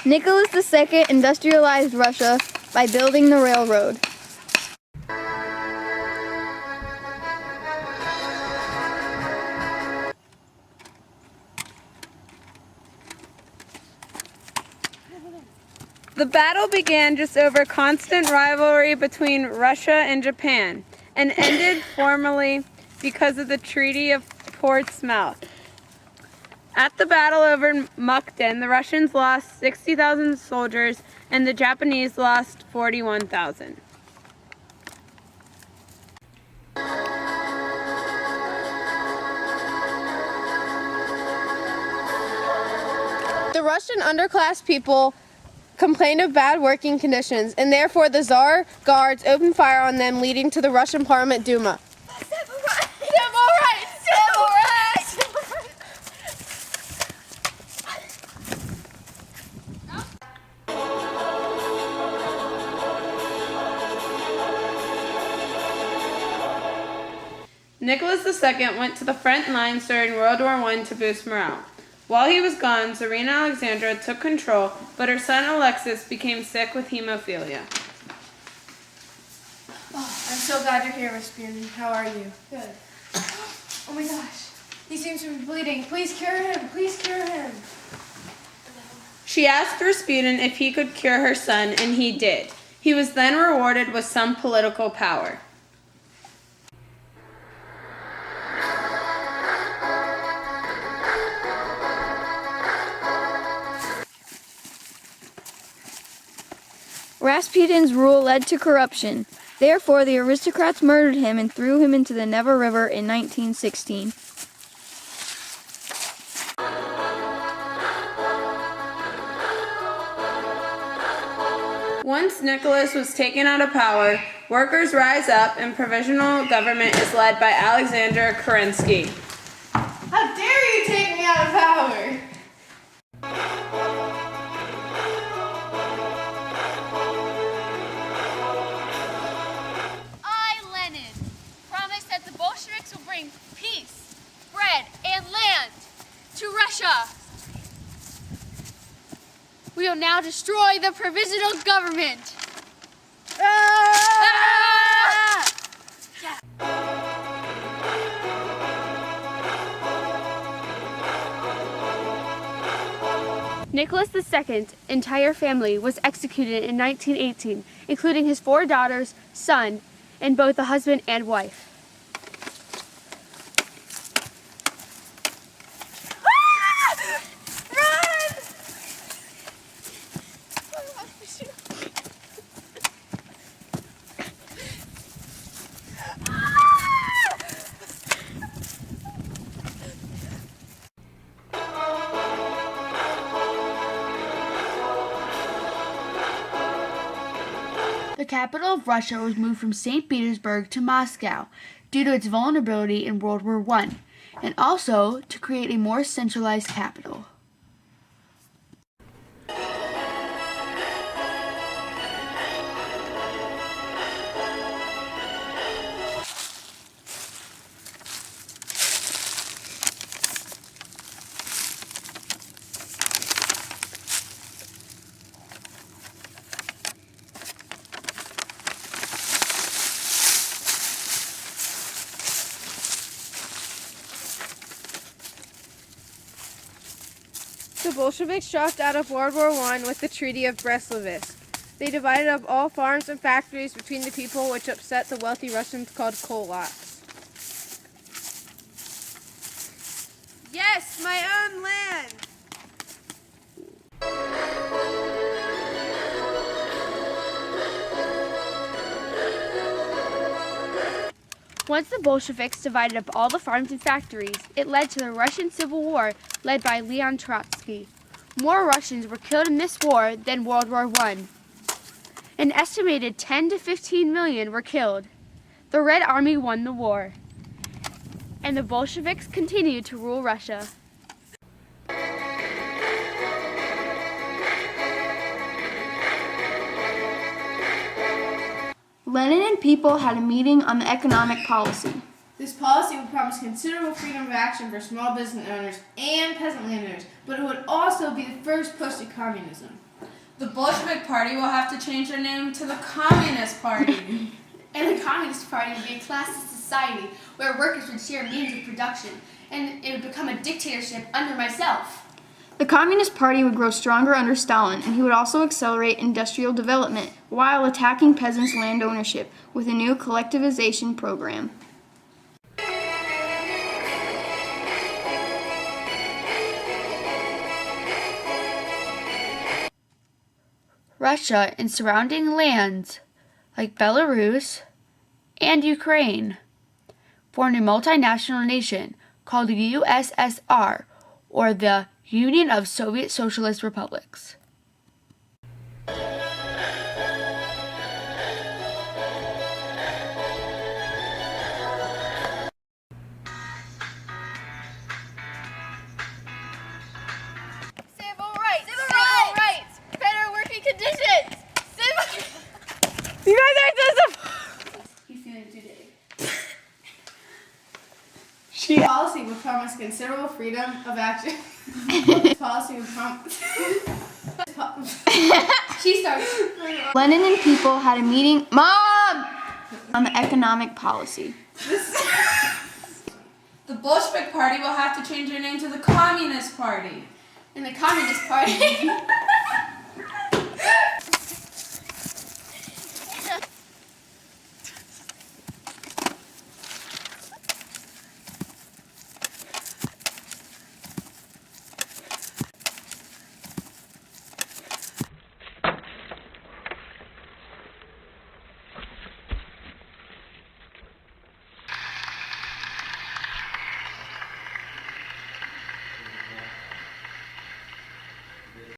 Nicholas II industrialized Russia by building the railroad. The battle began just over constant rivalry between Russia and Japan and ended formally because of the Treaty of Portsmouth. At the battle over Mukden, the Russians lost 60,000 soldiers and the Japanese lost 41,000. The Russian underclass people complained of bad working conditions, and therefore the Tsar guards opened fire on them, leading to the Russian Parliament Duma. Civil rights! Civil rights! Nicholas II went to the front lines during World War I to boost morale. While he was gone, Tsarina Alexandra took control, but her son Alexis became sick with hemophilia. Oh, I'm so glad you're here, Rasputin. How are you? Good. Oh my gosh. He seems to be bleeding. Please cure him. Please cure him. She asked Rasputin if he could cure her son, and he did. He was then rewarded with some political power. Rasputin's rule led to corruption. Therefore, the aristocrats murdered him and threw him into the Neva River in 1916. Once Nicholas was taken out of power, workers rise up and provisional government is led by Alexander Kerensky. How dare you take me out of power? I, Lenin, promise that the Bolsheviks will bring peace, bread, and land to Russia. We will now destroy the provisional government. Ah! Nicholas II's entire family was executed in 1918, including his 4 daughters, son, and both the husband and wife. The capital of Russia was moved from St. Petersburg to Moscow due to its vulnerability in World War I, and also to create a more centralized capital. The Bolsheviks dropped out of World War I with the Treaty of Brest-Litovsk. They divided up all farms and factories between the people, which upset the wealthy Russians called kulaks. Yes, my own land! Once the Bolsheviks divided up all the farms and factories, it led to the Russian Civil War led by Leon Trotsky. More Russians were killed in this war than World War I. An estimated 10 to 15 million were killed. The Red Army won the war, and the Bolsheviks continued to rule Russia. Lenin and people had a meeting on the economic policy. This policy would promise considerable freedom of action for small business owners and peasant landowners, but it would also be the first push to communism. The Bolshevik Party will have to change their name to the Communist Party. And the Communist Party would be a classist society where workers would share means of production, and it would become a dictatorship under myself. The Communist Party would grow stronger under Stalin, and he would also accelerate industrial development while attacking peasants' land ownership with a new collectivization program. Russia and surrounding lands, like Belarus and Ukraine, formed a multinational nation called the USSR, or the Union of Soviet Socialist Republics. Civil rights! Civil rights! Better working conditions! Civil... You guys are so... He's feeling today. Policy would promise considerable freedom of action. Policy would promise. She starts. Lenin and people had a meeting, on the economic policy. The Bolshevik Party will have to change their name to the Communist Party. And the Communist Party